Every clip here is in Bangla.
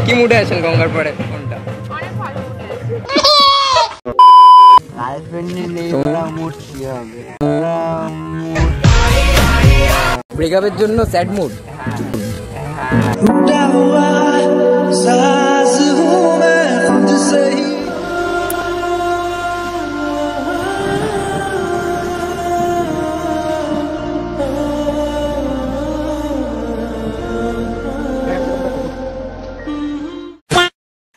কি মুডে আছেন গঙ্গার পাড়ে? কোনটা অনেক ভালো মুডে আছে। ব্রেকআপের জন্য sad mood.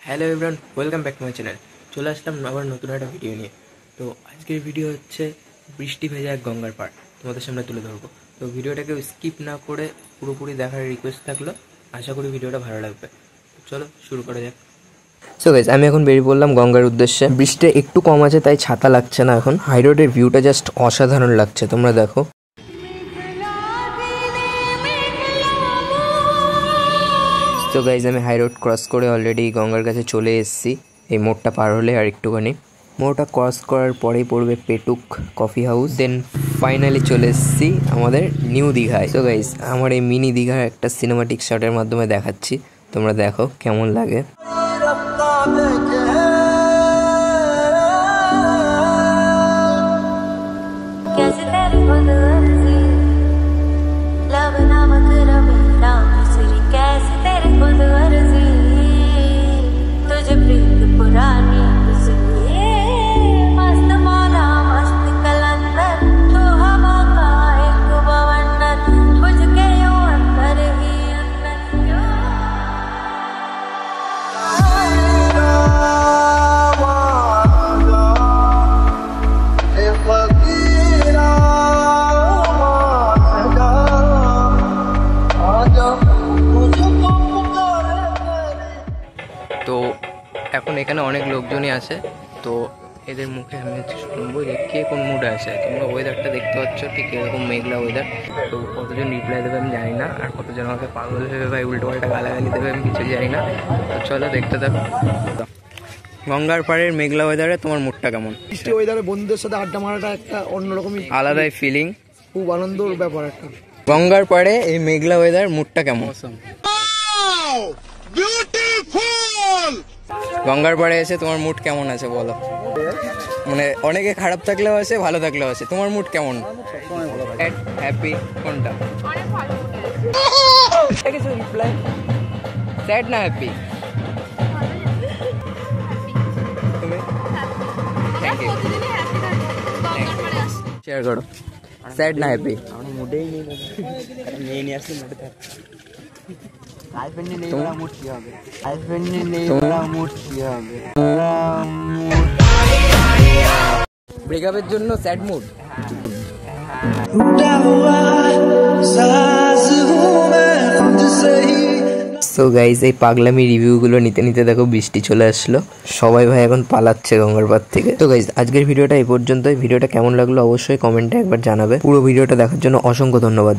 Hello everyone, welcome back to my channel. চলে আসলাম আবার নতুন একটা ভিডিও নিয়ে। তো আজকের ভিডিও হচ্ছে বৃষ্টি ভেজা এক গঙ্গার পাড় তোমাদের সামনে তুলে ধরবো। তো ভিডিওটাকে স্কিপ না করে পুরোপুরি দেখার রিকোয়েস্ট থাকলো। আশা করি ভিডিওটা ভালো লাগবে। চলো শুরু করা যাক। সো গাইস, আমি এখন বেরিয়ে পড়লাম গঙ্গার উদ্দেশ্যে। বৃষ্টি একটু কম আছে তাই ছাতা লাগছে না এখন। হাই রোডের ভিউটা জাস্ট অসাধারণ লাগছে, তোমরা দেখো। তো গাইজ, আমি হাই রোড ক্রস করে অলরেডি গঙ্গার কাছে চলে এসেছি। এই মোড়টা পার হলে আর একটুখানি, মোড়টা ক্রস করার পরেই পড়বে পেটুক কফি হাউস। দেন ফাইনালি চলে এসেছি আমাদের নিউ দীঘায়। তো গাইজ, আমার এই মিনি দীঘার একটা সিনেমাটিক শটের মাধ্যমে দেখাচ্ছি, তোমরা দেখো কেমন লাগে। তো এখন এখানে অনেক লোকজনই আছে, তো এদের মুখে আমি শুনবো যে কে কোন মুডে আছে। তোমরা ওয়েদারটা দেখতে পাচ্ছ, ঠিক এরকম মেঘলা ওয়েদার। তো কতজন রিপ্লাই দেবে আমি জানি না, আর কতজন আমাকে পাগল ভেবে ভাই উল্টো পাল্টা গালাগালি দেবে আমি কিছু জানি না। তো চলো দেখতে থাকো। গঙ্গার পাড়ের মেঘলা ওয়েদারে তোমার মুডটা কেমন? বৃষ্টি ওয়েদারে বন্ধুদের সাথে আড্ডা মারাটা একটা অন্যরকমই আলাদাই ফিলিং, খুব আনন্দের ব্যাপার একটা। গঙ্গার পাড়ে এই মেঘলা ওয়েদার, মুডটা কেমন? গঙ্গার পাড়ে এসে তোমার মুড কেমন আছে বলো? মানে অনেকে খারাপ থাকলেও আছে, ভালো থাকলেও আছে। তোমার মুড কেমন? হ্যাপি কোনটা? অনেক ভালো মুডে আছে। রিপ্লাই স্যাড না হ্যাপি? তুমি থ্যাংক ইউ, শেয়ার করো। স্যাড না হ্যাপি? মুডেই নেই, নিয়ে নিয়ে আসলে মুডে থাক। গার্লফ্রেন্ড নেই ওরা মুড কি হবে? গার্লফ্রেন্ড নেই ওরা মুড কি হবে? ব্রেকআপের জন্য স্যাড মুড। সো গাইজ, এই পাগলামি রিভিউগুলো নিতে নিতে দেখো বৃষ্টি চলে আসলো। সবাই ভাই এখন পালাচ্ছে গঙ্গার পাড় থেকে। তো গাইজ, আজকের ভিডিওটা এই পর্যন্তই। ভিডিওটা কেমন লাগলো অবশ্যই কমেন্টে একবার জানাবে। পুরো ভিডিওটা দেখার জন্য অসংখ্য ধন্যবাদ।